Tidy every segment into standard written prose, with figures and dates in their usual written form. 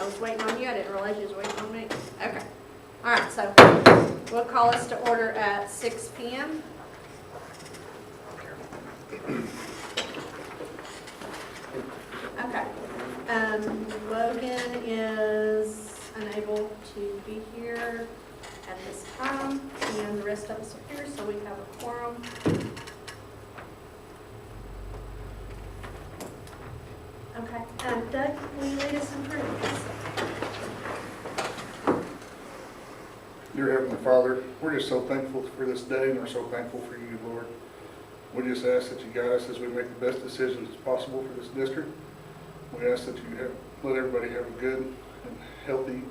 was waiting on you. I didn't realize you was waiting on me. Okay. All right, so we'll call us to order at 6 p.m. Okay. Logan is unable to be here at this time, and the rest of us are here, so we have a quorum. Okay. Doug, will you lead us in prayer, please? Dear Heavenly Father, we're just so thankful for this day, and we're so thankful for you, Lord. We just ask that you guide us as we make the best decisions possible for this district. We ask that you let everybody have a good and healthy,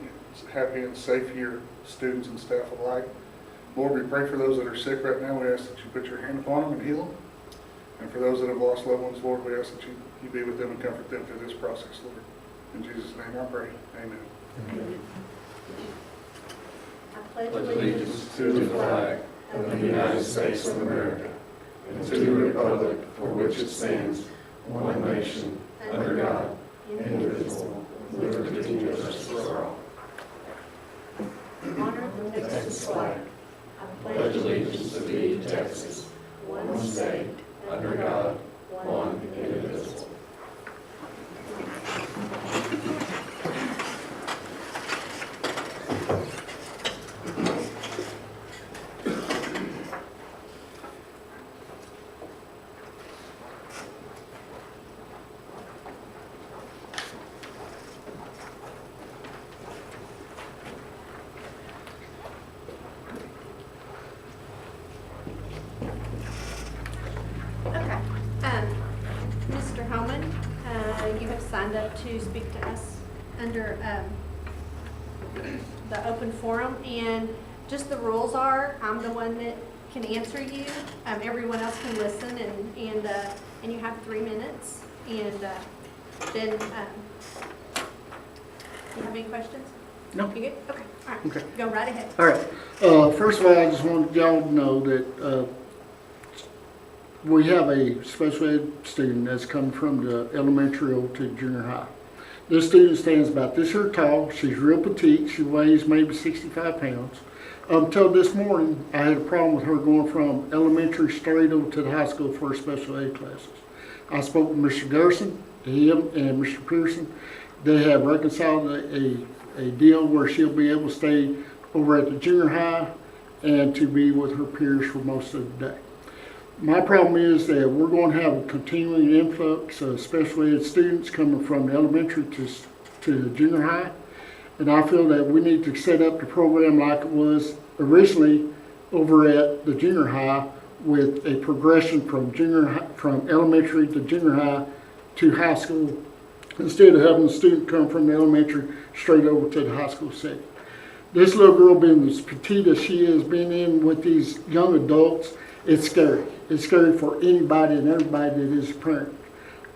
happy and safe year, students and staff alike. Lord, we pray for those that are sick right now. We ask that you put your hand upon them and heal them. And for those that have lost loved ones, Lord, we ask that you be with them and comfort them through this process, Lord. In Jesus' name I pray. Amen. Amen. I pledge allegiance to the flag of the United States of America and to the republic for which it stands, one nation, under God, indivisible, with liberty and justice for all. Honor the Texas flag. I pledge allegiance to thee, Texas, one state, under God, one indivisible. Okay. Mr. Hellman, you have signed up to speak to us under the open forum, and just the rules are, I'm the one that can answer you. Everyone else can listen, and you have 3 minutes. And then, do you have any questions? No. You good? Okay. All right. Okay. Go right ahead. All right. First of all, I just want y'all to know that we have a special ed student that's come from the elementary over to junior high. This student stands about this here tall. She's real petite. She weighs maybe 65 pounds. Until this morning, I had a problem with her going from elementary straight over to the high school for her special ed classes. I spoke with Mr. Garrison, him, and Mr. Pearson. They have reconciled a deal where she'll be able to stay over at the junior high and to be with her peers for most of the day. My problem is that we're going to have a continuing influx of special ed students coming from the elementary to the junior high, and I feel that we need to set up the program like it was originally over at the junior high, with a progression from elementary to junior high to high school, instead of having the student come from the elementary straight over to the high school setting. This little girl, being as petite as she is, being in with these young adults, it's scary. It's scary for anybody and everybody that is a parent.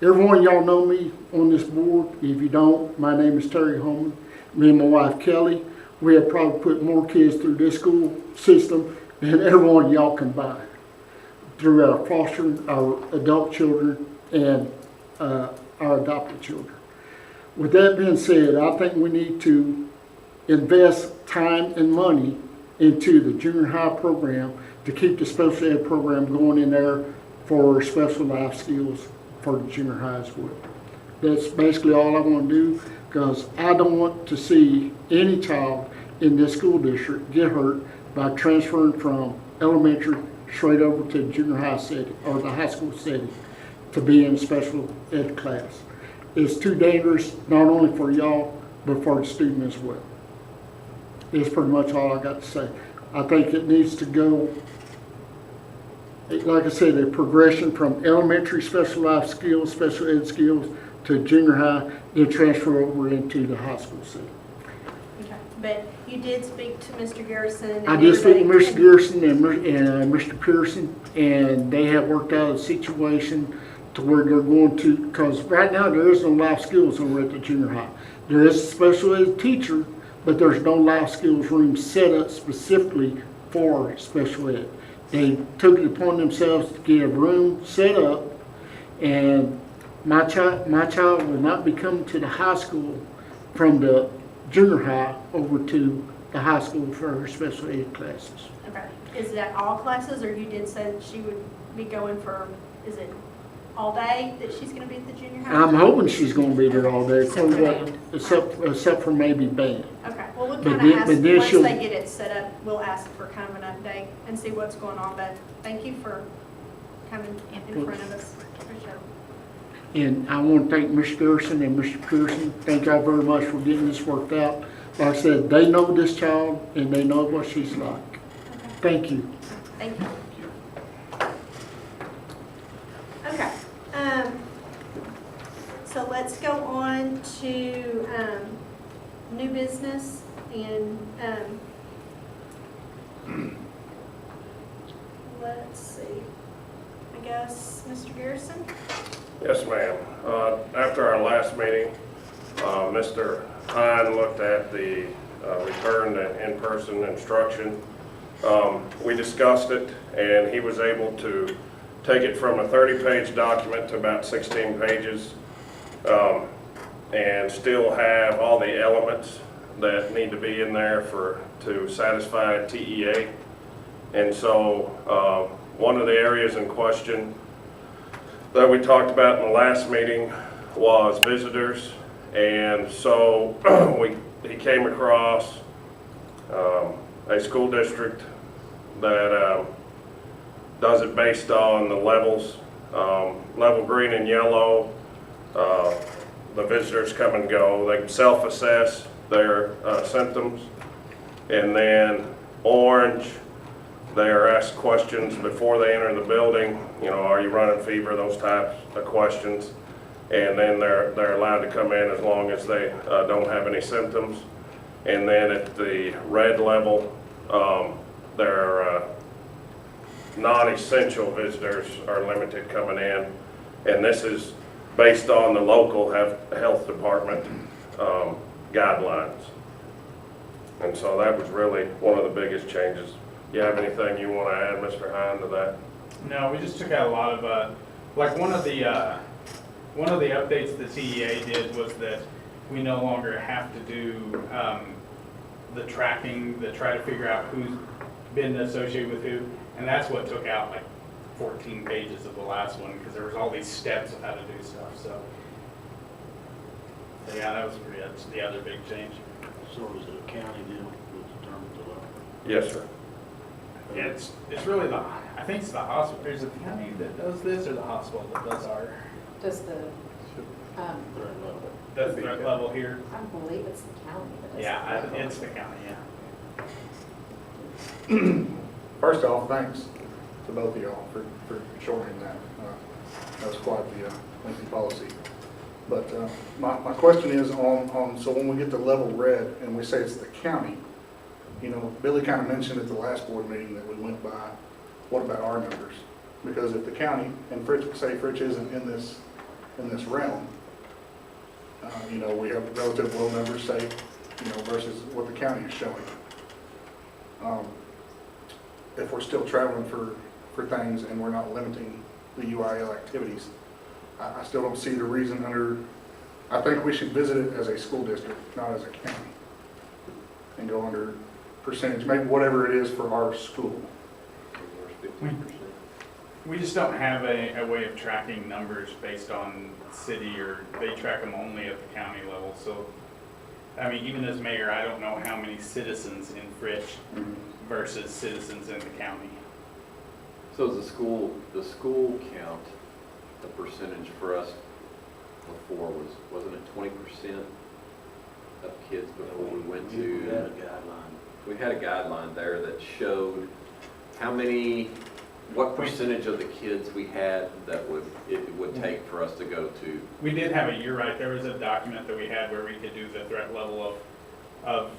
Every one of y'all know me on this board. If you don't, my name is Terry Holman. Me and my wife Kelly, we have probably put more kids through this school system than every one of y'all combined, through our foster, our adult children, and our adopted children. With that being said, I think we need to invest time and money into the junior high program to keep the special ed program going in there for special life skills for the junior high as well. That's basically all I want to do, because I don't want to see any child in this school district get hurt by transferring from elementary straight over to the junior high setting or the high school setting to be in a special ed class. It's too dangerous, not only for y'all, but for the student as well. That's pretty much all I got to say. I think it needs to go, like I said, a progression from elementary special life skills, special ed skills, to junior high, then transfer over into the high school setting. Okay, but you did speak to Mr. Garrison. And I did speak to everybody Mr. Garrison and Mr. Pearson, and they have worked out a situation to where they're going to, because right now there is no life skills over at the junior high. There is a special ed teacher, but there's no life skills room set up specifically for special ed. They took it upon themselves to get a room set up, and my child will not be coming to the high school from the junior high over to the high school for her special ed classes. Okay. Is that all classes, or you did say that she would be going for, is it all day that she's gonna be at the junior high? I'm hoping she's gonna be there all day, Except for band. except for maybe band. Okay, well, we'll But kind then- of ask, but then once she'll- they get it set up, we'll ask for kind of an update and see what's going on, but thank you for coming in front of us. Appreciate it. And I want to thank Mr. Garrison and Mr. Pearson. Thank y'all very much for getting this worked out. Like I said, they know this child and they know what she's like. Thank you. Thank you. Okay, so let's go on to, new business and, let's see, I guess, Mr. Garrison? Yes, ma'am. After our last meeting, Mr. Hine looked at the return to in-person instruction. We discussed it, and he was able to take it from a 30-page document to about 16 pages, and still have all the elements that need to be in there to satisfy TEA. And so one of the areas in question that we talked about in the last meeting was visitors. And so he came across a school district that does it based on the levels, level green and yellow. The visitors come and go. They can self-assess their symptoms. And then orange, they are asked questions before they enter the building. You know, are you running fever? Those types of questions. And then they're allowed to come in as long as they don't have any symptoms. And then at the red level, they're non-essential visitors are limited coming in. And this is based on the local health department guidelines. And so that was really one of the biggest changes. You have anything you want to add, Mr. Hine, to that? No, we just took out a lot of, like one of the updates the TEA did was that we no longer have to do the tracking, the try to figure out who's been associated with who, and that's what took out like 14 pages of the last one, because there was all these steps of how to do stuff, so yeah, that was that's the other big change. So is it a county deal with the term of the law? Yes, sir. Yeah, it's really I think it's the hospital, there's a county that does this, or the hospital that does our, Does the, Third level. the threat level here. I believe it's the county that does. Yeah, the it's the county, yeah. First off, thanks to both of y'all for shortening that. That was quite the lengthy policy. But my question is on, so when we get to level red and we say it's the county, you know, Billy kind of mentioned at the last board meeting that we went by, what about our numbers? Because if the county, and Fritch isn't in this realm, you know, we have relative low numbers, say, you know, versus what the county is showing. If we're still traveling for things and we're not limiting the UIL activities, I still don't see the reason I think we should visit it as a school district, not as a county, and go under percentage, maybe whatever it is for our school. We just don't have a way of tracking numbers based on city, or they track them only at the county level. So, I mean, even as mayor, I don't know how many citizens in Fritch versus citizens in the county. So is the school count, the percentage for us before wasn't it 20% of kids before we went We had a to? guideline. We had a guideline there that showed what percentage of the kids we had that it would take for us to go to. We did have you're right, there was a document that we had where we could do the threat level of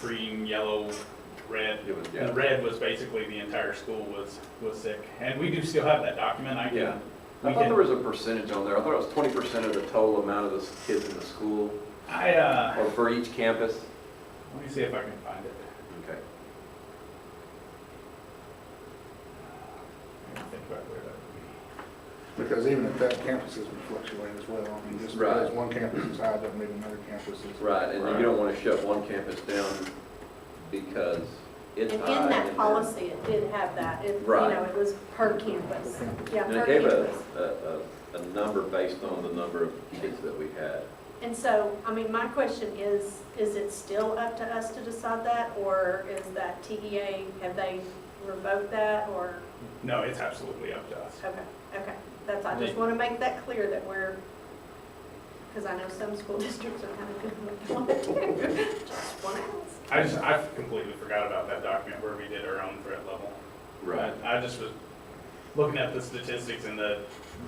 green, yellow, red. It was, yeah. And red was basically the entire school was sick. And we do still have that document. Yeah. I thought there was a percentage on there. I thought it was 20% of the total amount of the kids in the school, or for each campus. Let me see if I can find it. Okay. Let me think about where that would be. Because even at that, campuses would fluctuate as well. I mean, just because Right. one campus is high doesn't mean another campus is. Right, and you don't want to shut one campus down because it's And high. in and that then- policy, it did have that, it, you Right. know, it was per campus. Yeah, And per it gave campus. a number based on the number of kids that we had. And so, I mean, my question is it still up to us to decide that, or is that TEA, have they revoked that, or, No, it's absolutely up to us. okay, that's, I just want to make that clear that we're, because I know some school districts are kind of good with what they want to do, just want to ask. I completely forgot about that document where we did our own threat level. I just was looking at the statistics, and the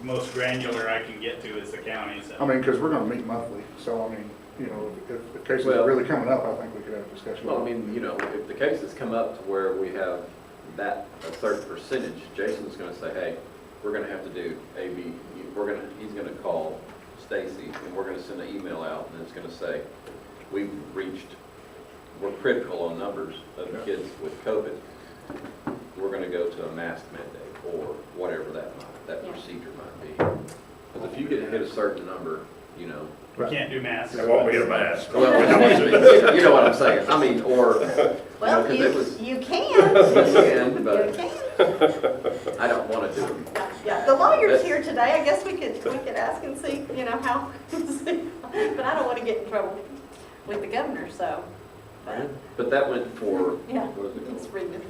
most granular I can get to is the counties. I mean, because we're gonna meet monthly, so I mean, you know, if cases Well- are really coming up, I think we could have a discussion. Well, I mean, you know, if the cases come up to where we have that, a certain percentage, Jason's gonna say, hey, we're gonna have to do A, B, he's gonna call Stacy, and we're gonna send an email out, and it's gonna say, we're critical on numbers of Yeah. kids with COVID. We're gonna go to a mask mandate, or whatever that Yeah. procedure might be. Because if you get hit a certain number, you know, We can't do masks. There won't be a mask. well, you know what I'm saying, I mean, or, Well, 'cause it was- you can. you can, You but can. I don't wanna do it. Yeah, the lawyer's here today, I guess we could ask and see, you know, how, but I don't want to get in trouble with the governor, so. But that went for, Yeah, what is it it's called? reading it.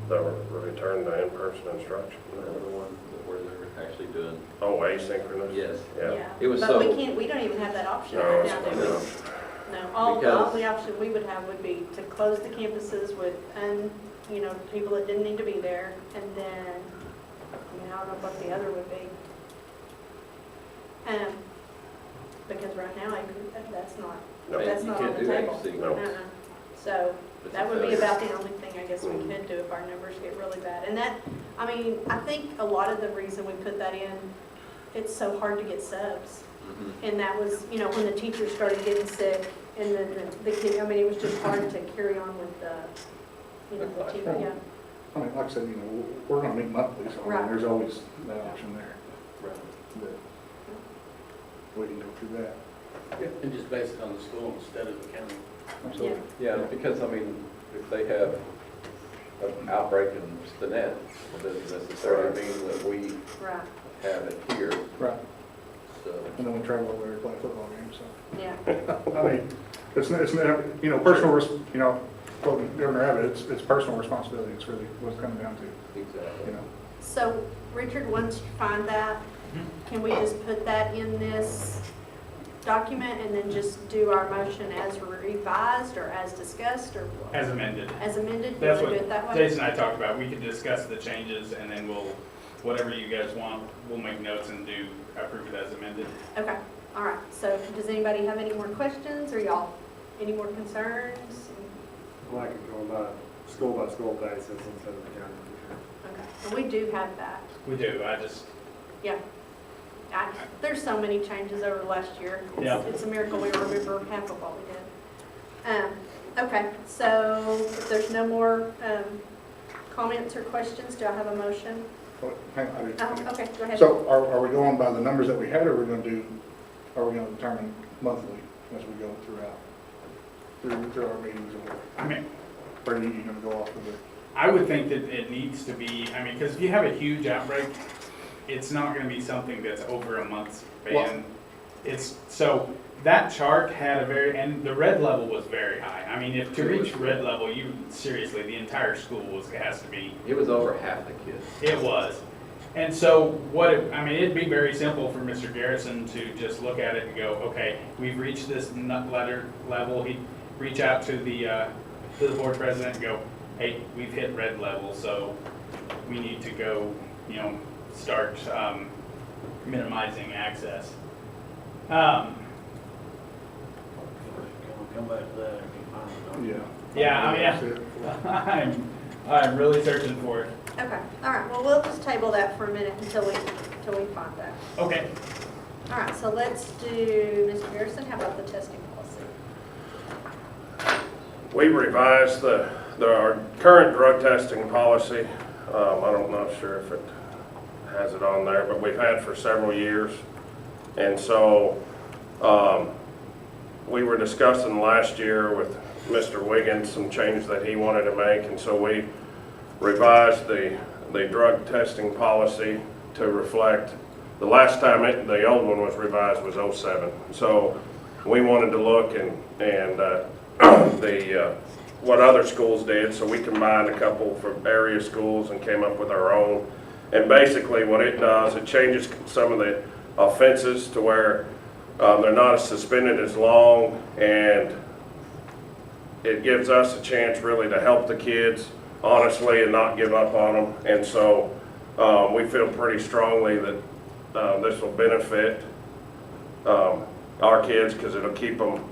The return to in-person instruction. The one where they're actually doing, Oh, asynchronous? yes. Yeah. It was But so- we don't even have that option No, right it's now, not do we? enough. No, all the Because- only option we would have would be to close the campuses with, you know, people that didn't need to be there, and then, I mean, I don't know what the other would be. Because right now, that's not, No. that's You not can't on the do table. AC. No. So, It's that a would be failure. about the only thing I guess we could do if our numbers get really bad. And that, I mean, I think a lot of the reason we put that in, it's so hard to get subs. Mhm. And that was, you know, when the teachers started getting sick, and then the kid, I mean, it was just hard to carry on with the, you know, the team, yeah. I mean, like I said, you know, we're gonna meet monthly, so I mean, Right. there's always that option there, Right. that we can go through that. And just base it on the school instead of the county. Absolutely. Yeah, because, I mean, if they have an outbreak in Stinnett, it doesn't necessarily mean that we Right, have it here, Right, so. and then we travel over there to play a football game, so. yeah, I mean, it's never, you know, personal, you know, well, Governor Abbott, it's personal responsibility, it's really what it's coming down to, Exactly. you know. so, Richard, once you find that, can we just put that in this document and then just do our motion as revised or as discussed or what? As amended. As amended, you That's want to what do it that way? Jason and I talked about. We could discuss the changes, and then whatever you guys want, we'll make notes and approve it as amended. Okay, all right, so does anybody have any more questions, or y'all, any more concerns? Like it going by school basis instead of the county. Okay, and we do have that, We do, yeah. There's so many changes over the last year. Yeah. It's a miracle we remember half of what we did. Okay, so if there's no more comments or questions, do I have a motion? But, hang on, Oh, okay, go ahead. So are we going by the numbers that we had, or are we gonna determine monthly as we go through our meetings, I mean, or are you gonna go off of it? I would think that it needs to be, I mean, because if you have a huge outbreak, it's not going to be something that's over a month's span. So that chart had and the red level was very high. I mean, to reach red level, seriously, the entire school has to be. It was over half the kids. It was. And so it'd be very simple for Mr. Garrison to just look at it and go, okay, we've reached this level. He'd reach out to the board president and go, hey, we've hit red level, so we need to go, you know, start minimizing access. Come back to that if you find it. Yeah, I mean, I'm really searching for it. Okay, all right, well, we'll just table that for a minute until we find that. Okay. All right, so let's do, Mr. Garrison, how about the testing policy? We revised the our current drug testing policy, I'm not sure if it has it on there, but we've had for several years. And so we were discussing last year with Mr. Wiggins some changes that he wanted to make, and so we revised the drug testing policy to reflect, the last time the old one was revised was '07. So we wanted to look and what other schools did, so we combined a couple from area schools and came up with our own. And basically what it does, it changes some of the offenses to where they're not suspended as long, and it gives us a chance really to help the kids honestly and not give up on them. And so we feel pretty strongly that this will benefit our kids, because it'll keep them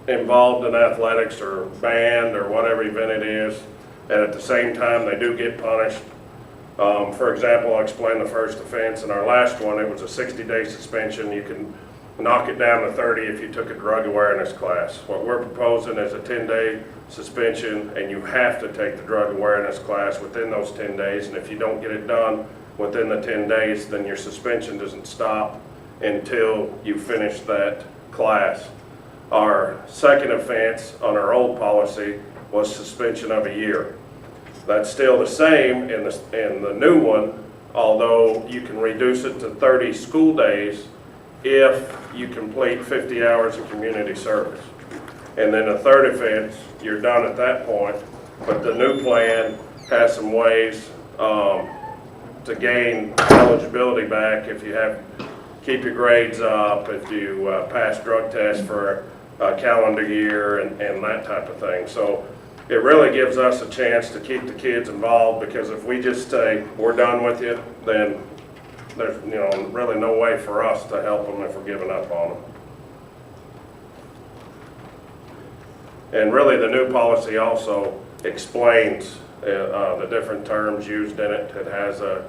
involved in athletics or band or whatever event it is, and at the same time they do get punished. For example, I'll explain the first offense. In our last one, it was a 60-day suspension. You can knock it down to 30 if you took a drug awareness class. What we're proposing is a 10-day suspension, and you have to take the drug awareness class within those 10 days, and if you don't get it done within the 10 days, then your suspension doesn't stop until you finish that class. Our second offense on our old policy was suspension of a year. That's still the same in the new one, although you can reduce it to 30 school days if you complete 50 hours of community service. And then the third offense, you're done at that point, but the new plan has some ways to gain eligibility back if you keep your grades up, if you pass drug tests for a calendar year and that type of thing. So it really gives us a chance to keep the kids involved, because if we just say, we're done with you, then there's really no way for us to help them if we're giving up on them. And really the new policy also explains the different terms used in it. It has a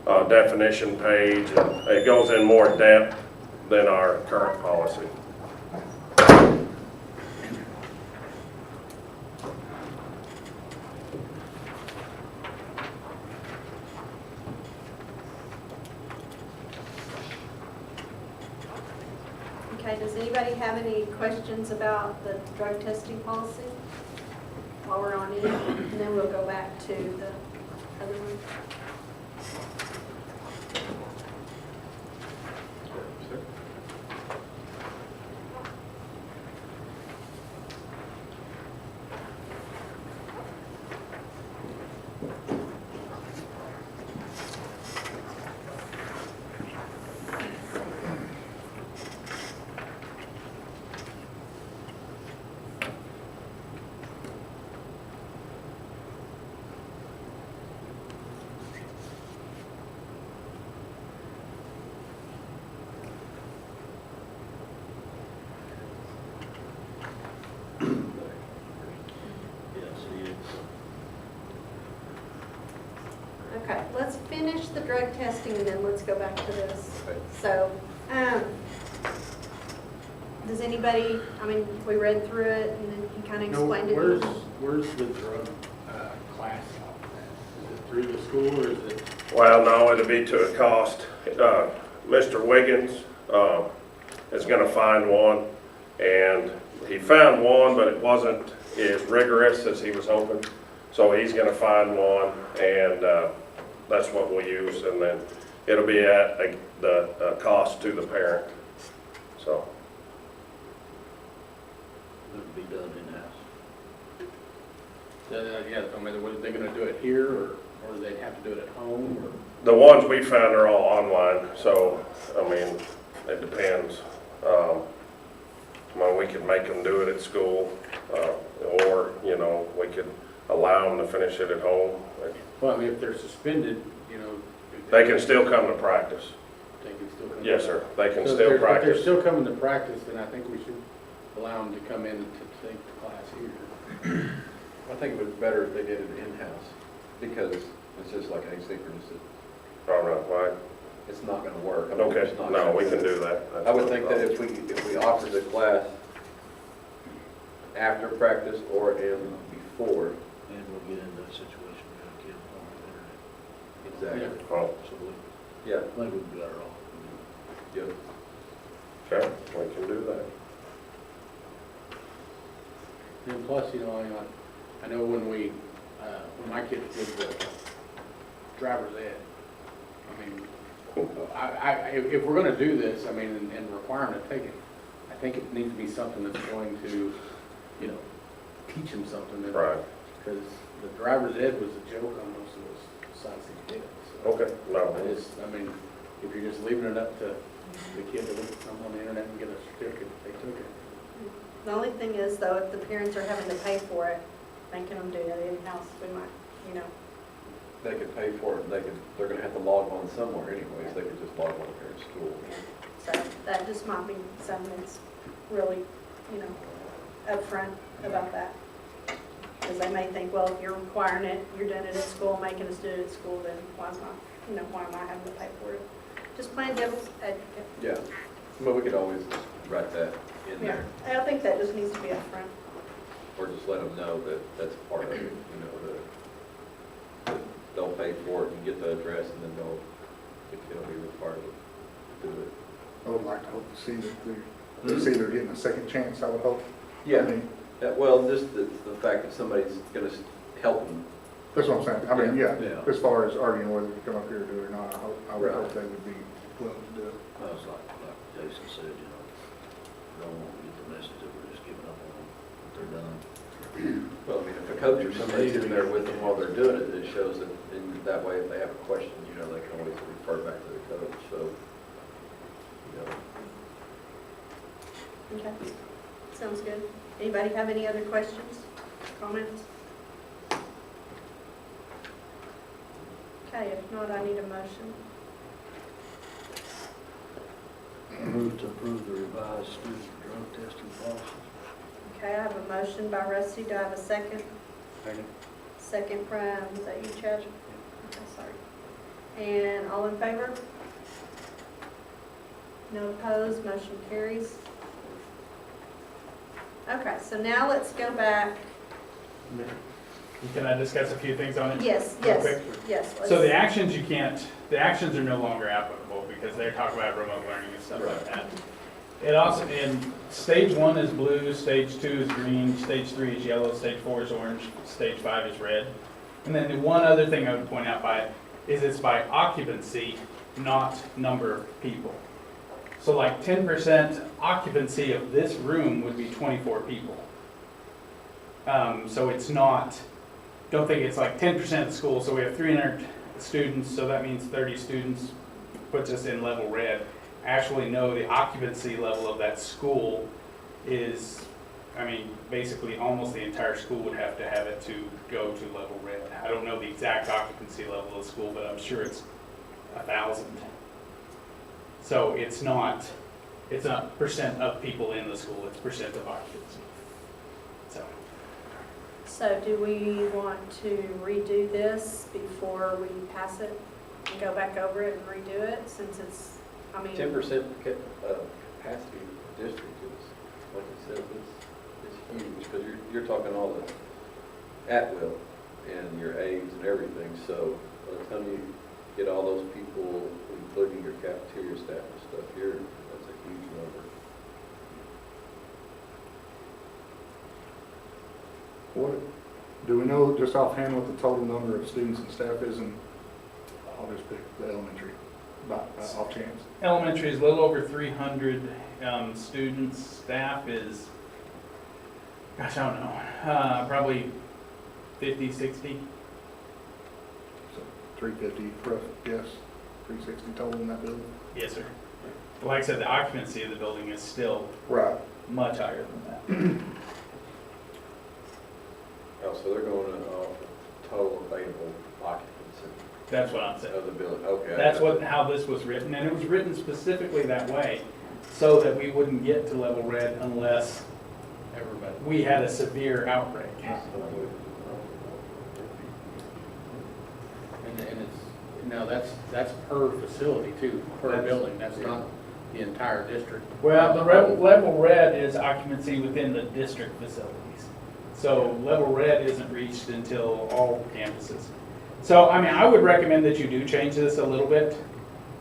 definition page, and it goes in more depth than our current policy. Okay, does anybody have any questions about the drug testing policy while we're on it? And then we'll go back to the other one. Okay, let's finish the drug testing and then let's go back to this. So, does anybody, we read through it and then he kind of explained it. Where's the drug class off that? Is it through the school, or is it? Well, no, it'll be to a cost. Mr. Wiggins is going to find one, and he found one, but it wasn't as rigorous as he was hoping. So he's going to find one, and that's what we'll use, and then it'll be at the cost to the parent. So. It'll be done in-house. Yeah, are they going to do it here, or do they have to do it at home? Or? The ones we found are all online, so, it depends. We could make them do it at school, or, we could allow them to finish it at home. Well, if they're suspended, They can still come to practice. They can still come. Yes, sir. They can So still if they're practice. still coming to practice, then I think we should allow them to come in and to take the class here. I think it would be better if they did it in-house, because it's just like asynchronous. All right, right. It's not going to work. Okay, It's not no, gonna we work. can do that. That's I would no think that problem. if we offered the class after practice or in before, And we'll get into a situation where a kid on the internet. Exactly. Oh, So we, Yeah, I think we'd be better off. yep. okay, we can do that. And plus, you know, I know when my kids did the driver's ed, I mean, if we're gonna do this, I mean, and require them to take it, I think it needs to be something that's going to, you know, teach them something. Right. Because the driver's ed was a joke on most of those sites that did it. So Okay, no, I mean, if you're just leaving it up to the kid to look at something on the internet and get a certificate, they took it. The only thing is though, if the parents are having to pay for it, making them do it in-house, we might, you know. They could pay for it, they're gonna have to log on somewhere anyways, they could just log on here at school. So that just might be something that's really, you know, upfront about that. Because they may think, well, if you're requiring it, you're doing it at school, making us do it at school, then why am I having to pay for it? Just playing devil's advocate. Yeah, but we could always write that in Yeah, there, I think that just needs to be upfront. or just let them know that that's part of it, you know, that they'll pay for it and get the address, and then the kid will be required to do it. I would like to hope to see that they're getting a second chance, I would hope. I mean, Well, just the fact that somebody's gonna help them. that's what I'm saying. I mean, yeah, Yeah. as far as arguing whether to come up here or do it or not, I would Right. hope they would be willing to do it. It's like Jason said, you know, don't want to get the message that we're just giving up on them, that they're done. Well, I mean, if a coach or somebody's in there with them while they're doing it, it shows that, in that way, if they have a question, you know, they can always refer back to the coach, so, you know. Okay, sounds good. Anybody have any other questions, comments? Okay, if not, I need a motion. I move to approve the revised student drug testing policy. Okay, I have a motion by Rusty. Do I have a second? Second from, is that you, Chad? Okay, sorry. And all in favor? No opposed, motion carries. Okay, so now let's go back. Can I discuss a few things on it? Yes, Real yes, quick? yes. So the actions the actions are no longer applicable because they talk about remote learning and stuff like that. It also, in stage 1 is blue, stage 2 is green, stage 3 is yellow, stage 4 is orange, stage 5 is red. And then the one other thing I would point out is it's by occupancy, not number of people. So like 10% occupancy of this room would be 24 people. So it's not, don't think it's like 10% of the school, so we have 300 students, so that means 30 students puts us in level red. Actually, no, the occupancy level of that school is, I mean, basically almost the entire school would have to have it to go to level red. I don't know the exact occupancy level of the school, but I'm sure it's 1,000. So it's not percent of people in the school, it's percent of occupancy. So do we want to redo this before we pass it and go back over it and redo it, since it's, I mean. 10% capacity district is, like I said, is huge, because you're talking all the at-will and your aides and everything, so by the time you get all those people, including your cafeteria staff and stuff, that's a huge number. What, do we know just offhand what the total number of students and staff is in, I'll just pick the elementary, by off chance? Elementary is a little over 300 students. Staff is, gosh, I don't know, probably 50, 60. So 350, rough guess, 360 total in that building? Yes, sir. But like I said, the occupancy of the building is still Right. much higher than that. Oh, so they're going off total available occupancy That's what I'm saying. of the building, okay. That's how this was written, and it was written specifically that way, so that we wouldn't get to level red unless we had a severe outbreak. And it's, now that's per facility too, per building, that's not the entire district. Well, the level red is occupancy within the district facilities. So level red isn't reached until all campuses. So, I mean, I would recommend that you do change this a little bit.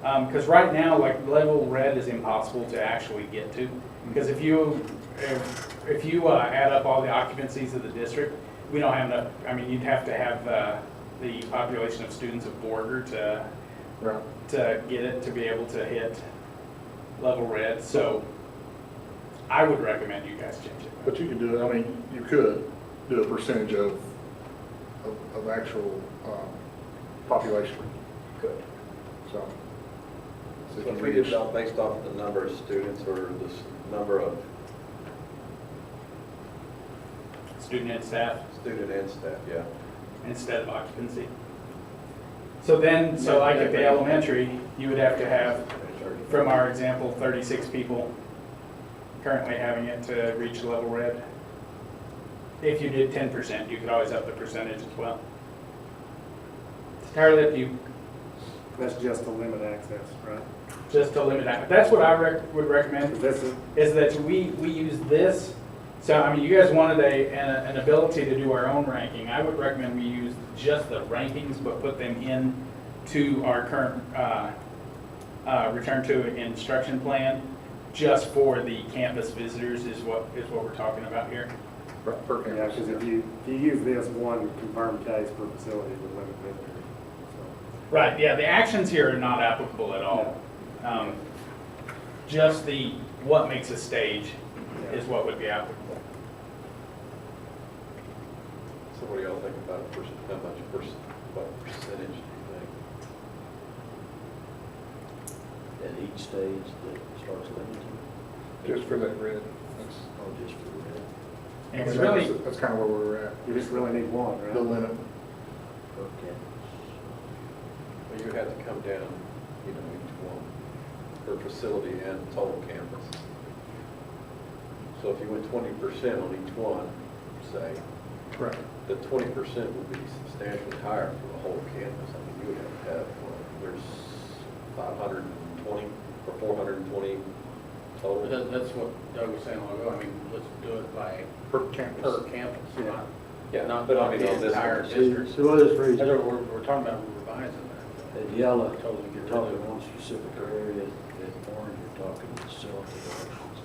Because right now, like, level red is impossible to actually get to. Because if you add up all the occupancies of the district, we don't have enough, I mean, you'd have to have the population of students of Borger to get it, to be able to hit level red. So I would recommend you guys change it. But you could do it, I mean, you could do a percentage of actual population, Good. so. So if we did it based off the number of students or the number of Student and staff student and staff, yeah. instead of occupancy. So then, so like at the elementary, you would have to have, from our example, 36 people currently having it to reach level red. If you did 10%, you could always up the percentage as well. It's entirely up to you, That's just to limit access, right? just to limit that. That's what I would recommend, Because this is is, that we use this. So, I mean, you guys wanted an ability to do our own ranking. I would recommend we use just the rankings, but put them in to our current return to instruction plan, just for the campus visitors is what we're talking about here. Per yeah, campus. because if you use this one confirmed case per facility, it would limit visitors. Right, yeah, the actions here are not applicable at all. Just the what makes a stage is what would be applicable. So what do y'all think about how much what percentage do you think? At each stage that starts limiting, Just for that red, that's, or just for the red? And it's I mean, really, that's kind of where we're at, You just really need one, the right? limit. Okay. Well, you have to come down, you know, each one per facility and total campus. So if you went 20% on each one, say, Right. the 20% would be substantially higher for the whole campus. I mean, you would have to have, there's 520 or 420 total. That's what Doug was saying a while ago. I mean, let's do it by Per campus. per campus, not, Yeah, not but I mean, the on this entire one, district. So what is That's reason? what we're talking about, we're revising that. At yellow, Totally get you're rid of talking it. one specific area, at orange, you're talking facility elections,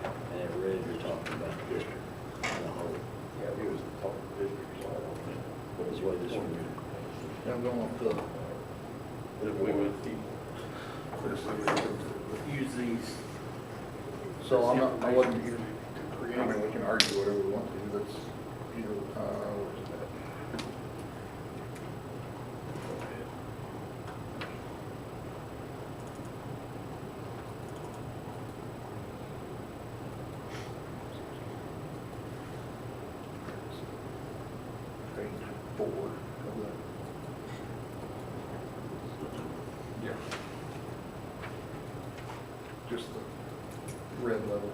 and at red, you're talking about the district as a whole. Yeah, it was the total district, so I don't think. But it's way this one. Yeah, I'm going off the, If we would keep Use these. so I'm not, I wasn't here. To I create. mean, we can argue whatever we want to, that's either, where is that? Page 4 of the. Yeah. Just the red level.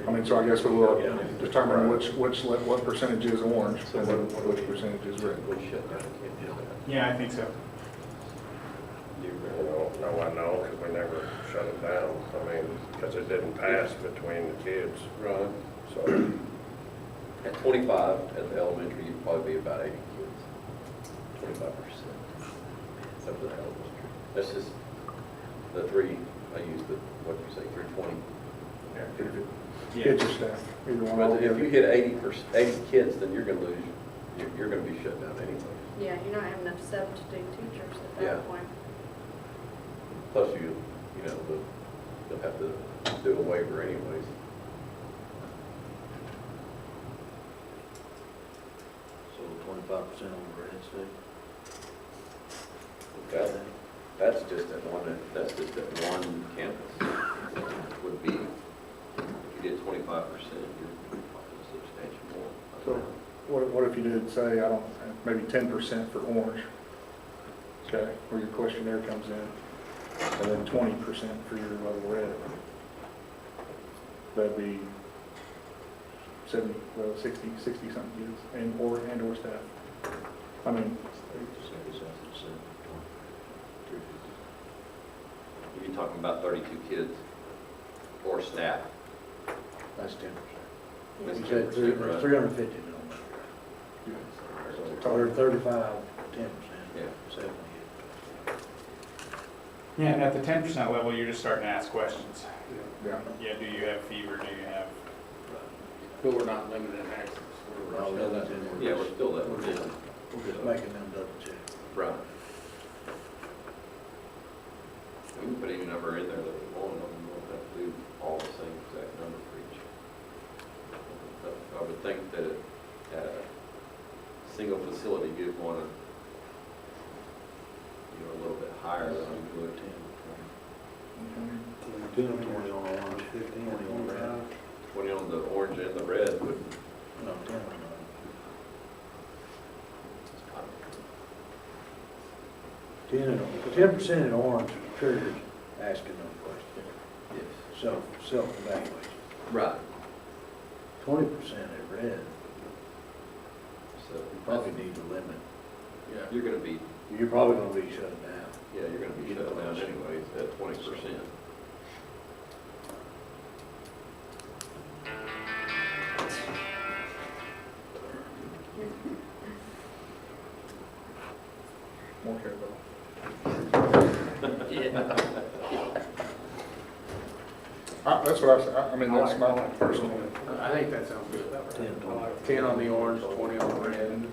I mean, so I guess we will determine what percentage is orange and then which percentage is red. we shut down, can't do that. yeah, I think so. no, I know, because we never shut it down. I mean, because it didn't pass between the kids, Right. so. At 25 at the elementary, you'd probably be about 80 kids. 25%. Except for the elementary. That's just the three, I used the, what did you say, 320? Kids or staff, either one. But if you hit 80 kids, then you're gonna lose, you're gonna be shut down anyway. Yeah, you're not having enough substitute teachers at Yeah. that point. Plus you know, you'll have to do a waiver anyways. So 25% on the red state? That's just at one campus. Would be, if you did 25%, you're substantially more. So what if you did say, I don't, maybe 10% for orange? Okay, where your questionnaire comes in, and then 20% for your level red. That'd be 60 something kids and or staff. I mean, 77%. you talking about 32 kids or staff? That's 10%. That's You said 10%, right? 350 in elementary. Or 35, 10%. Yeah. 70. Yeah, and at the 10% level, you're just starting to ask questions. Yeah. Yeah, do you have fever, do you have, But we're not limited access. All the others in, Yeah, we're still that, we're just making them double check. right. We can put any number in there that we want, and we won't have to do all the same exact number for each. But I would think that at a single facility, you'd want to, a little bit higher than you would 10, 20 on orange, 15 on red. 20 on the orange and the red would. No, 10 on orange. 10% in orange triggers asking them questions. Yes. Self-evaluation. Right. 20% at red, So you probably need to limit. Yeah. you're going to be, You're probably gonna be shut down. yeah, you're going to be shut down anyways at 20%. More careful. That's what I said, I mean, that's my personal. I think that sounds good. 10, 20. 10 on the orange, 20 on the red.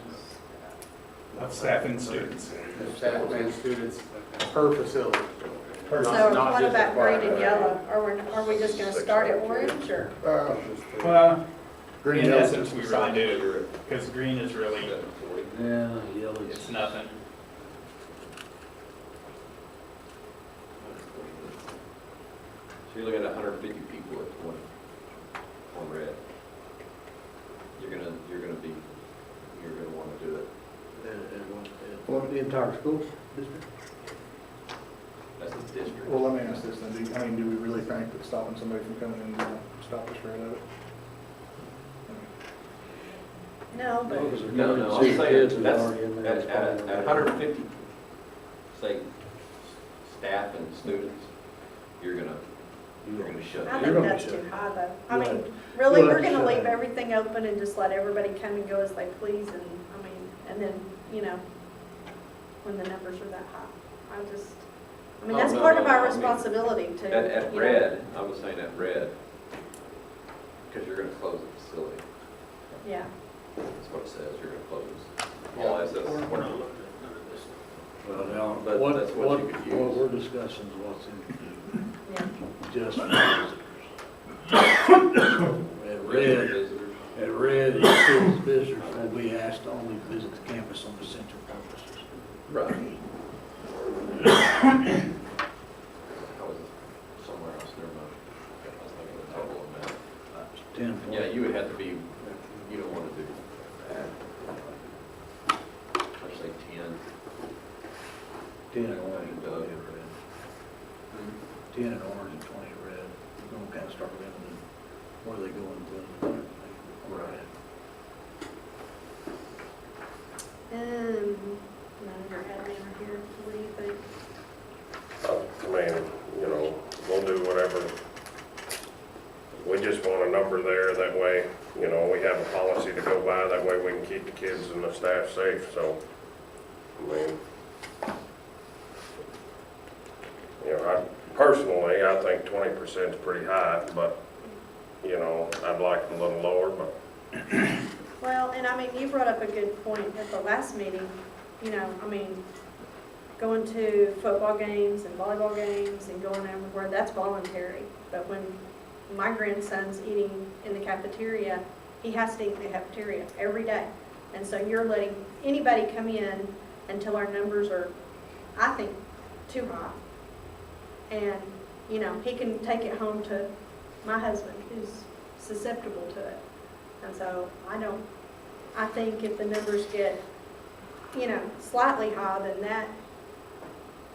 of staff and students? Staff and students per facility. So Not what just about required. green and yellow? Are we just gonna start at orange or? Well, Green, in yellow, essence, we really do, because green is really, Yeah, yellow. it's nothing. So you're looking at 150 people at 20 on red. You're gonna want to do it. What, the entire school district? That's the district. well, let me ask this then, do we really think that stopping somebody from coming in is gonna stop us right at it? No, but No, I'm saying that's at 150, say, staff and students, you're gonna shut I down. think that's too high though. I mean, Right. really, You'll we're have to gonna shut leave down. everything open and just let everybody come and go as they please and, and then, when the numbers are that high. Oh, that's no, part no, of our no, I mean, responsibility to. At red, I was saying at red, because you're gonna close the facility. Yeah, That's what it says, you're gonna close. All that says. We're not looking at none of this. Well, now, But that's what you could use. What we're discussing is what's yeah. just for visitors. Visitors. At red, it says visitors will be asked to only visit the campus on essential purposes. Right. I was somewhere else, never mind. I was thinking of the total amount. That's 10 Yeah, you would have to be, you don't want to do that. I'd say 10. 10 in orange and 20 in red. 10 in orange and 20 in red. You're gonna kind of start limiting where they go into. Right. Manager, admin are here, what do you think? We'll do whatever. We just want a number there, that way, we have a policy to go by, that way we can keep the kids and the staff safe, so, personally, I think 20% is pretty high, but, I'd like it a little lower, but. Well, and you brought up a good point at the last meeting, going to football games and volleyball games and going everywhere, that's voluntary. But when my grandson's eating in the cafeteria, he has to eat in the cafeteria every day. And so you're letting anybody come in until our numbers are, I think, too high. And, he can take it home to my husband who's susceptible to it. And so I think if the numbers get, slightly high, then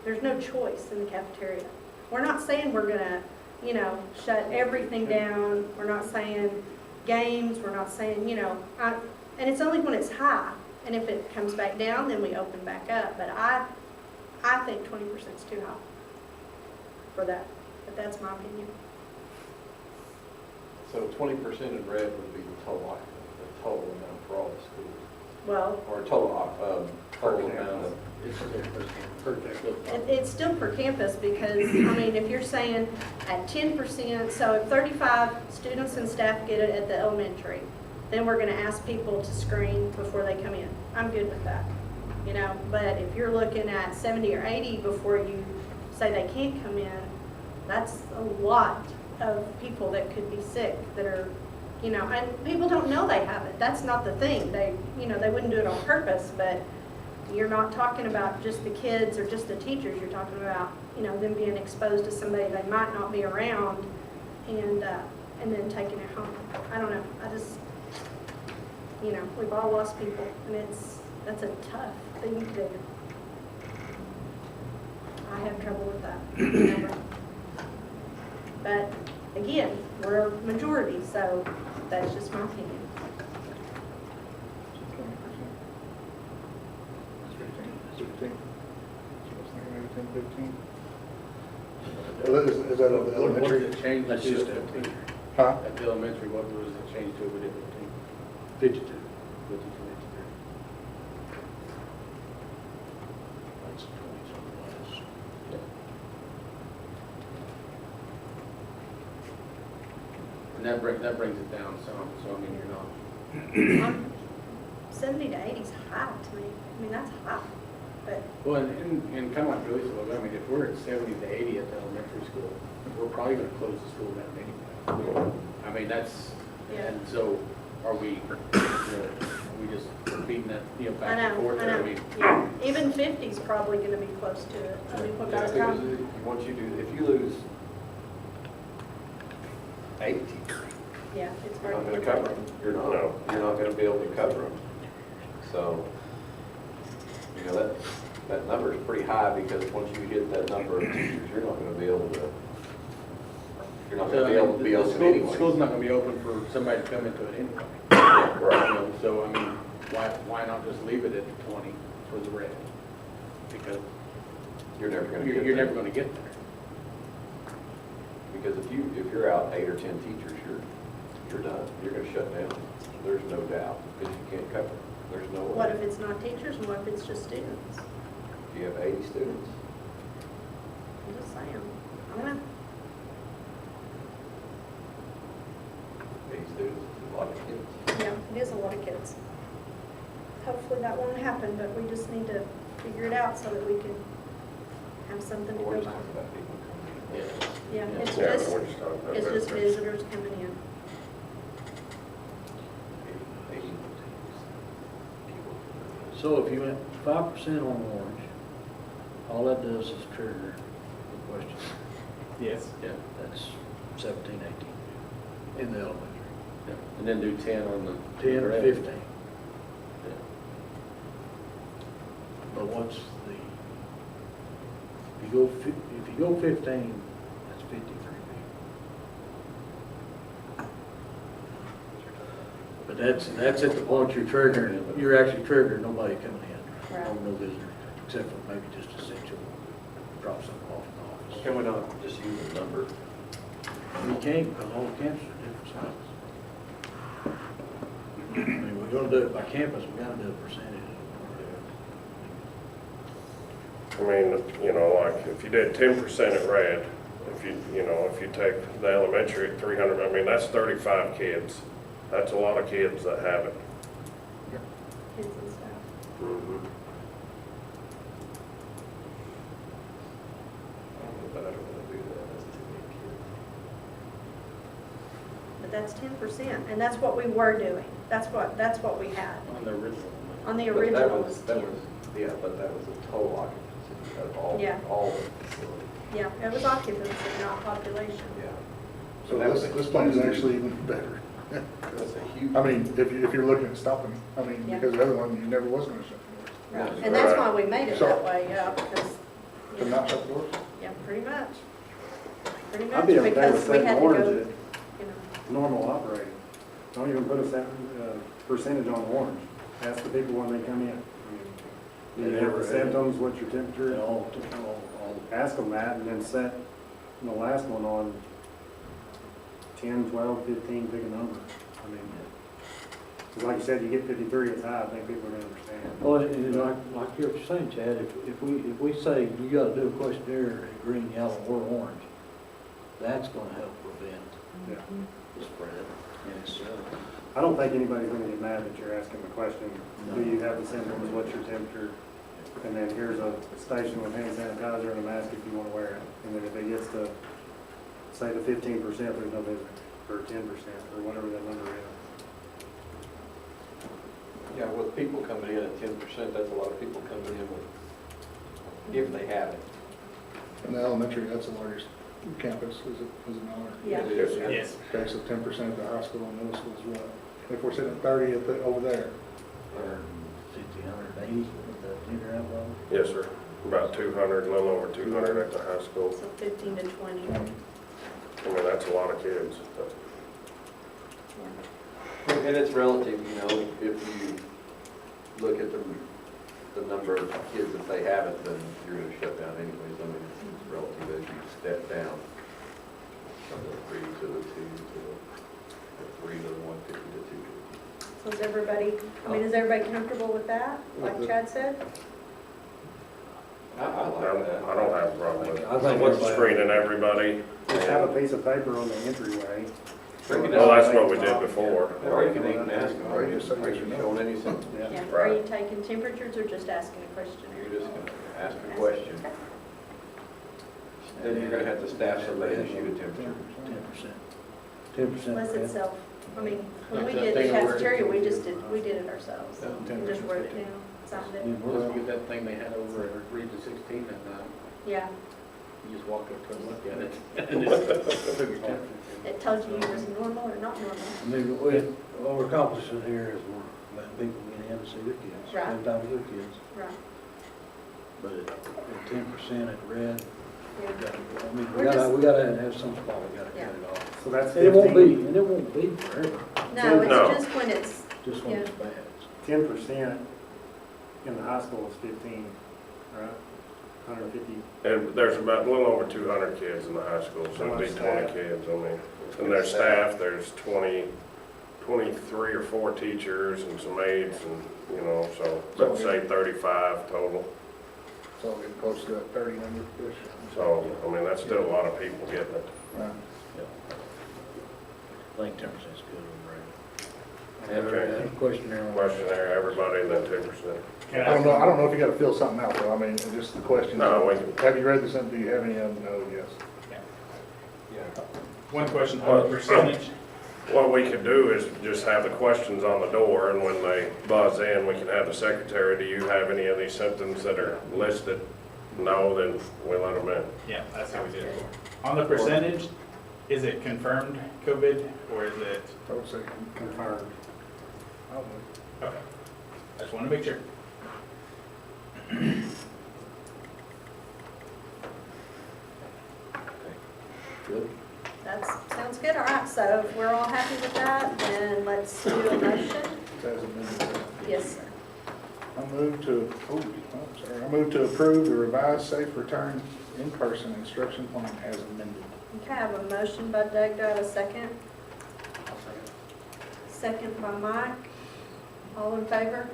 there's no choice in the cafeteria. We're not saying we're gonna, shut everything down. We're not saying games. We're not saying, and it's only when it's high. And if it comes back down, then we open back up. But I think 20% is too high. for that, but that's my opinion. So 20% in red would be the total amount for all the schools, Well, or total amount of. it's still per campus because, I mean, if you're saying at 10%, so if 35 students and staff get it at the elementary, then we're gonna ask people to screen before they come in. I'm good with that, you know, but if you're looking at 70 or 80 before you say they can't come in, that's a lot of people that could be sick that are, you know, and people don't know they have it. That's not the thing. They, you know, they wouldn't do it on purpose, but you're not talking about just the kids or just the teachers. You're talking about, you know, them being exposed to somebody they might not be around and then taking it home. I don't know. I just, you know, we've all lost people and that's a tough thing to do. I have trouble with that number. But again, we're a majority, so that's just my opinion. Is that of the What was elementary? it changed to? That's just 15. Huh? At the elementary, what was it changed to? We did 52. 52. That's 20 something less. And that brings it down some, so I mean, you're not. 70 to 80 is high to me. I mean, that's high, but Well, and kind of like Billy said, I mean, if we're at 70 to 80 at the elementary school, we're probably gonna close the school down anyway. I mean, that's, Yeah. and so are we, are we just beating that, I back and know, forth? I Or are know. we- Yeah. Even 50 is probably going to be close to it. I mean, what Yeah, about because time? once you do, if you lose 8 teachers, Yeah, it's you're hard not to gonna cover them. You're not gonna be able to cover them. So, you know, that number is pretty high because once you hit that number of teachers, you're not gonna be able to, you're not gonna be able to be The open school- anyway. School's not gonna be open for somebody to come into it anyway. Right. So, I mean, why not just leave it at 20 for the red? Because You're never gonna get you're there. never gonna get there. Because if you're out 8 or 10 teachers, you're done. You're gonna shut down. There's no doubt, because you can't cover. There's no way. What if it's not teachers and what if it's just students? If you have 80 students, I'm just saying. I don't know. 80 students is a lot of kids. Yeah, it is a lot of kids. Hopefully that won't happen, but we just need to figure it out so that we can have something to We're go just by. talking about people coming in. Yeah, it's Yeah, just, we're just talking about it's just visitors. visitors coming in. 80 people. So if you went 5% on orange, all that does is trigger the question. Yes. Yeah. That's 17, 18 in the elementary. Yeah. And then do 10 on the. 10 or red. 15. Yeah. But what's the, if you go 15, that's 53 people. But that's at the point you're triggering, you're actually triggering nobody coming in. Right. No visitors, except for maybe just essential, drop something off in the office. Can we not just use a number? You can't, because all the campuses are different sizes. I mean, we're gonna do it by campus, we gotta do a percentage. I mean, you know, like, if you did 10% at red, if you take the elementary at 300, I mean, that's 35 kids. That's a lot of kids that have it. Kids and stuff. Mm-hmm. I don't know that I don't want to do that. That's too many kids. But that's 10%, and that's what we were doing. That's what we had. On the original. On the But that original was- was that 10. was- Yeah, but that was a total occupancy of all Yeah. the facilities. Yeah, it was occupancy, not population. Yeah. So That was this, a this plan is huge- actually even better. That's a huge. I mean, if you're looking at stopping, I mean, Yeah. because the other one, you never was gonna shut the Right. Yeah. And that's Right. why we made it So- that way, yeah, because, doors. To not shut the doors? yeah, pretty much. Pretty I'd much, be okay with because we setting had to orange go, at you know. normal operating. Don't even put a set, percentage on orange. Ask the people when they come in. I mean, do you have the symptoms, what's your temperature? All, Ask them that and then set the last one on 10, 12, 15, pick a number. I mean, 'cause like you said, you get 53, it's high, I think people are gonna understand. Well, and like you're saying, Chad, if we say you gotta do a questionnaire in green, yellow, or orange, that's gonna help prevent Yeah. the spread. And it's, I don't think anybody's gonna get mad that you're asking the question, do you have the symptoms, what's your temperature? And then here's a station with hand sanitizer and a mask if you wanna wear it. And then if it gets to, say, the 15%, there's no visitor, or 10%, or whatever that number is. Yeah, with people coming in at 10%, that's a lot of people coming in with, if they have it. In the elementary, that's the largest campus, is it not? Yeah. It is, yeah. Yes. Okay, so 10% at the high school and middle school is what? If we're sitting at 30 at the, over there, 150, 180 with the junior outlaw. Yes, sir. About 200, a little over 200 at the high school. So 15 to 20. I mean, that's a lot of kids. And it's relative, you know, if you look at the number of kids that they haven't, then you're gonna shut down anyways. I mean, it's relative as you step down from the 3 to the 2 to the 3 to the 150 to 2. So is everybody, I mean, is everybody comfortable with that, like Chad said? I like that. I don't have a problem with it. I think What's everybody- screening everybody? Just have a piece of paper on the entryway. Well, that's what we did before. Or you can even ask them, Or are you you just say yes or no. showing any symptoms? Yeah. Are Right. you taking temperatures or just asking a questionnaire? You're just gonna ask a question. Then you're gonna have to staff somebody to shoot a temperature. 10%. 10%. Unless it's self, I mean, when we Like did that the thing over- cafeteria, we did it ourselves. Yeah. We just wrote it down, signed it. Let's get that thing they had over at Read to 16 that night. Yeah, You just walk up to and look at it. And it's- took your temperature. it told you it was normal or not normal. I mean, what we're accomplishing here is we're letting people get in and see their kids, Right. spend time with their kids. Right. But at 10% at red, Yeah. I mean, We're just- we gotta have some spot, we gotta Yeah. cut it off. So that's And it won't 15. be, forever, No, No. it's just when it's, just when it's bad. 10% in the high school is 15, right? 150. And there's about a little over 200 kids in the high school, so it'd be 20 kids, I mean. And their staff, there's 23 or 4 teachers and some aides and, you know, so let's say 35 total. so we're getting close to that 30 number-ish. So, I mean, that's still a lot of people getting it. Right. I think 10% is good over Okay. there. Have a questionnaire on Questionnaire, everybody, and then 10%. Can I don't know if you gotta fill something out though, I mean, just the question. No, we can- Have you read this, do you have any of them? No, yes. One question on the percentage. What we could do is just have the questions on the door, and when they buzz in, we can have the secretary, do you have any of these symptoms that are listed? No, then we let them in. Yeah, that's how we did it. On the percentage, is it confirmed COVID or is it, I would say Confirmed. probably. okay. I just want to make sure. Good. that sounds good. All right, so if we're all happy with that, then let's do a motion. As amended. Yes, sir. I move to approve the revised safe return in-person instruction plan as amended. Okay, I have a motion by Doug. Do I have a second? Second by Mike. All in favor?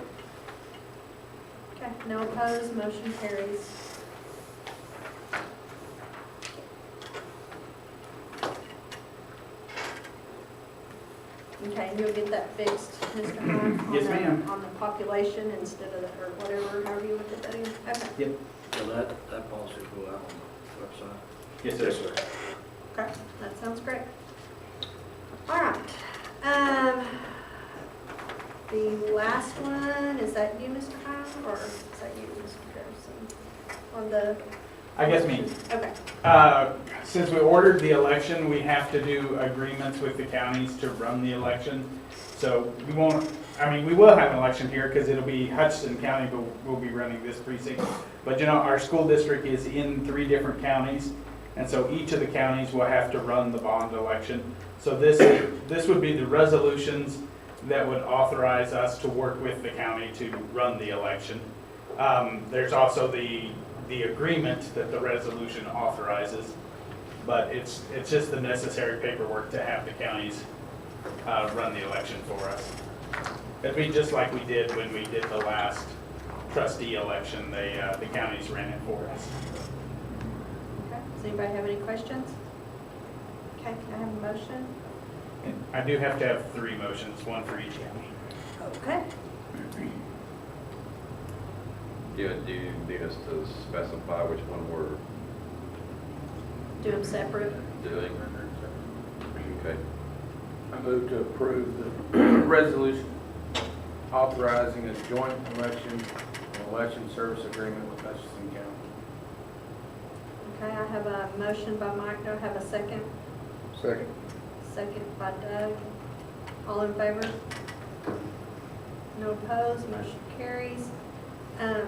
Okay, no opposed, motion carries. Okay, and you'll get that fixed, Mr. Hunt? Yes, ma'am. On the population instead of the, or whatever, however you want to put that in? Okay. So that policy will go out on the website. Yes, Yes, sir. sir. Okay, that sounds great. All right. The last one, is that you, Mr. Hine, or is that you, Mr. Harrison? On the, I guess me. okay, Since we ordered the election, we have to do agreements with the counties to run the election. So we won't, I mean, we will have an election here because it'll be Hutchinson County, but we'll be running this precinct. But you know, our school district is in 3 different counties, and so each of the counties will have to run the bond election. So this would be the resolutions that would authorize us to work with the county to run the election. There's also the agreement that the resolution authorizes. But it's just the necessary paperwork to have the counties run the election for us. It'd be just like we did when we did the last trustee election, the counties ran it for us. Okay, does anybody have any questions? Okay, can I have a motion? And I do have to have 3 motions, one for each county. Okay. Do you need us to specify which one we're Do them separate. doing? Okay. I move to approve the resolution authorizing a joint election and election service agreement with Hutchinson County. Okay, I have a motion by Mike. Do I have a second? Second. Second by Doug. All in favor? No opposed, motion carries. All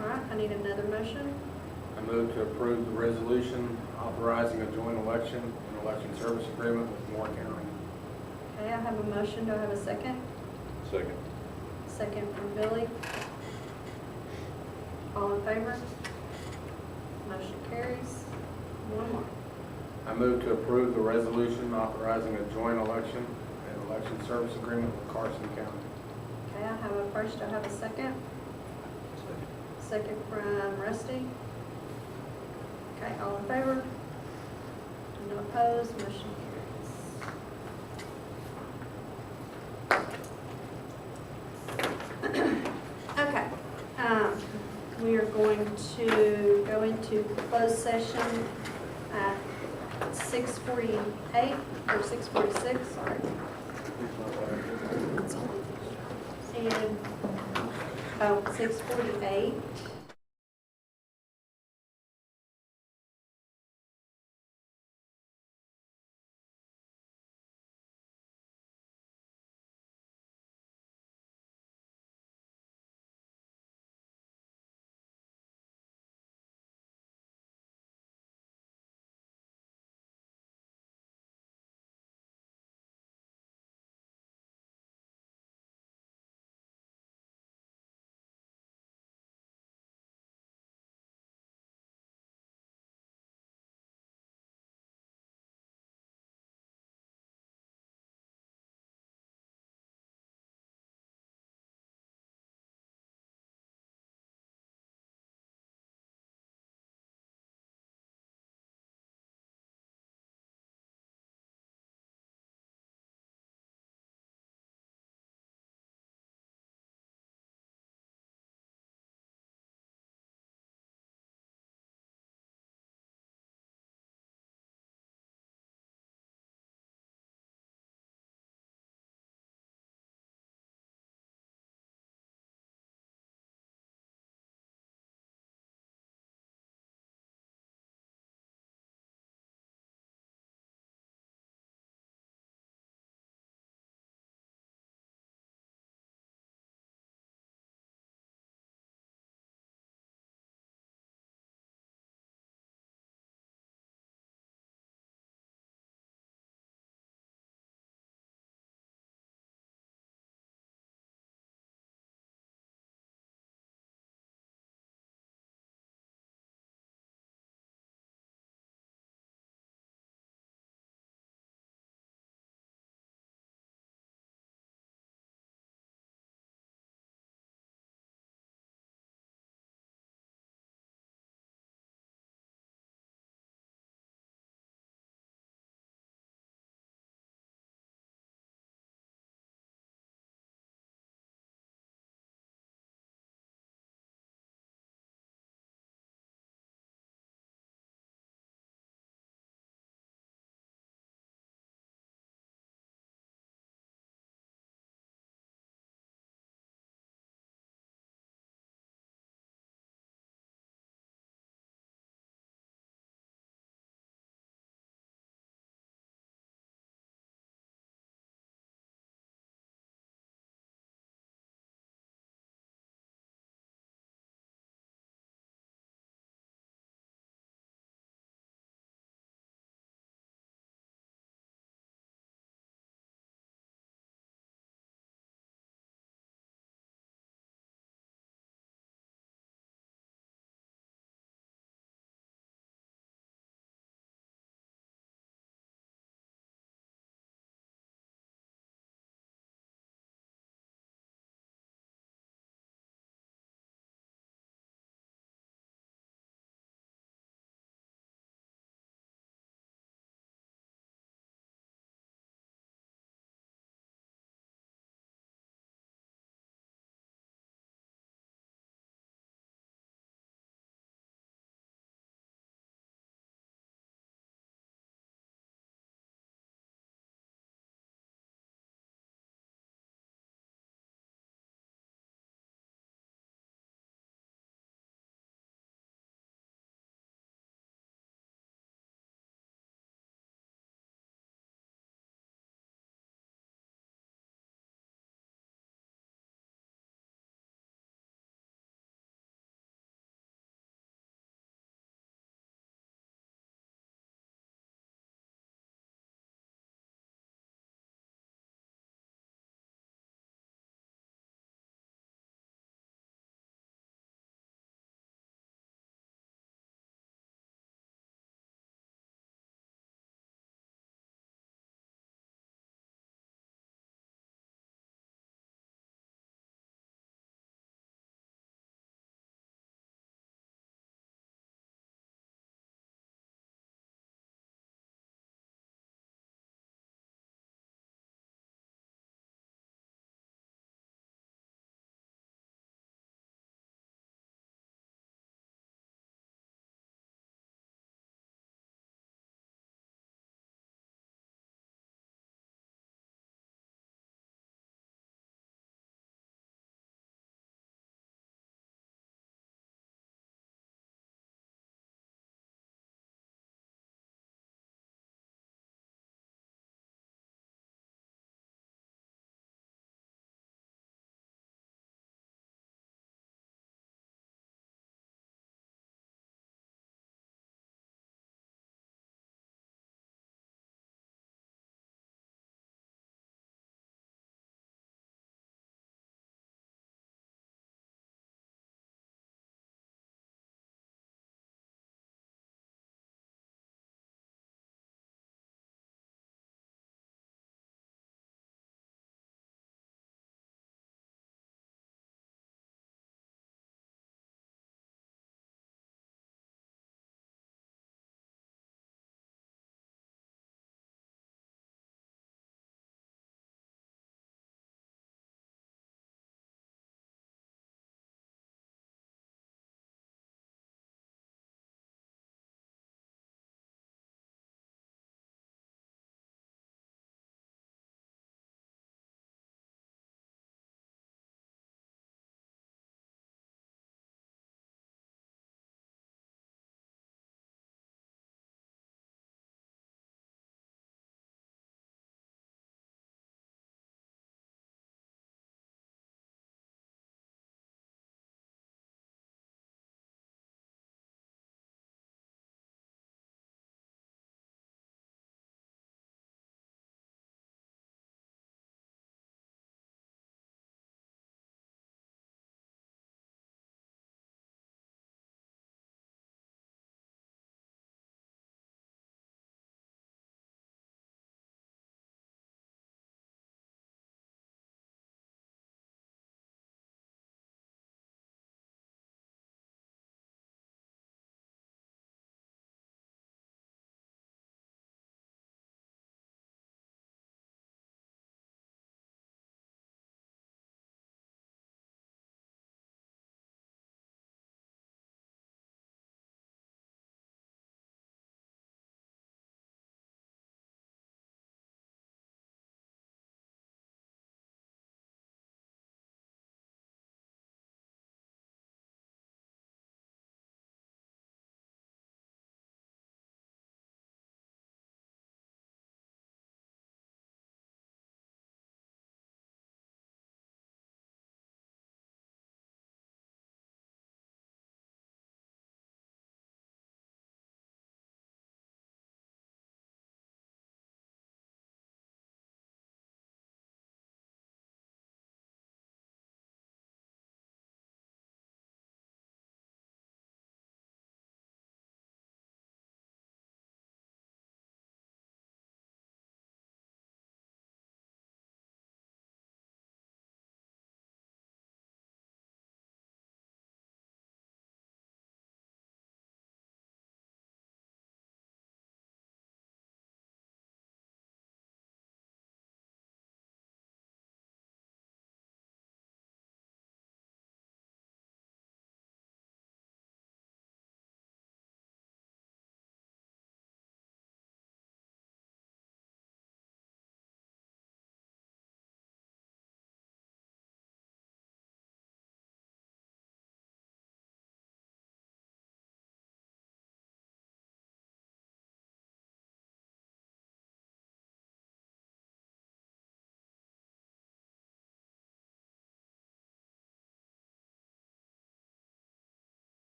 right, I need another motion. I move to approve the resolution authorizing a joint election and election service agreement with Moore County. Okay, I have a motion. Do I have a second? Second. Second from Billy. All in favor? Motion carries. One more. I move to approve the resolution authorizing a joint election and election service agreement with Carson County. Okay, I have a first. Do I have a second? Second from Rusty. Okay, all in favor? No opposed, motion carries. Okay, we are going to go into closed session at 6:48, or 6:46, sorry. And, 6:48.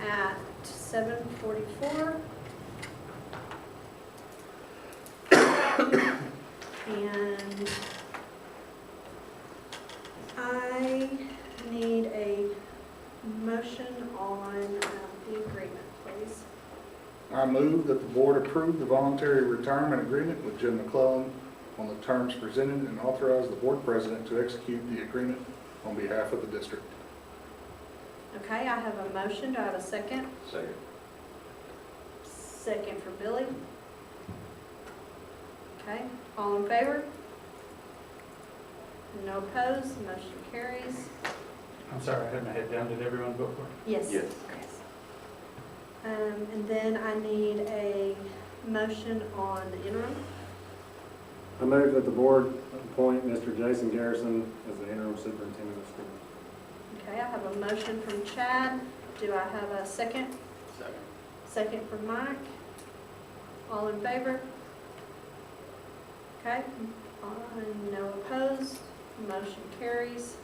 at 7:44. And I need a motion on the agreement, please. I move that the board approve the voluntary retirement agreement with Jim McClellan on the terms presented and authorize the board president to execute the agreement on behalf of the district. Okay, I have a motion. Do I have a second? Second. Second for Billy. Okay, all in favor? No opposed, motion carries. I'm sorry, I had my head down. Did everyone vote for it? Yes. Yes. And then I need a motion on the interim. I move that the board appoint Mr. Jason Garrison as the interim superintendent of schools. Okay, I have a motion from Chad. Do I have a second? Second. Second from Mike. All in favor? Okay, no opposed, motion carries.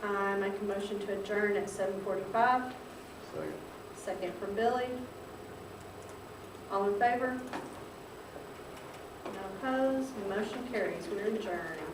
I make a motion to adjourn at 7:45. Second. Second from Billy. All in favor? No opposed, motion carries. We're adjourned.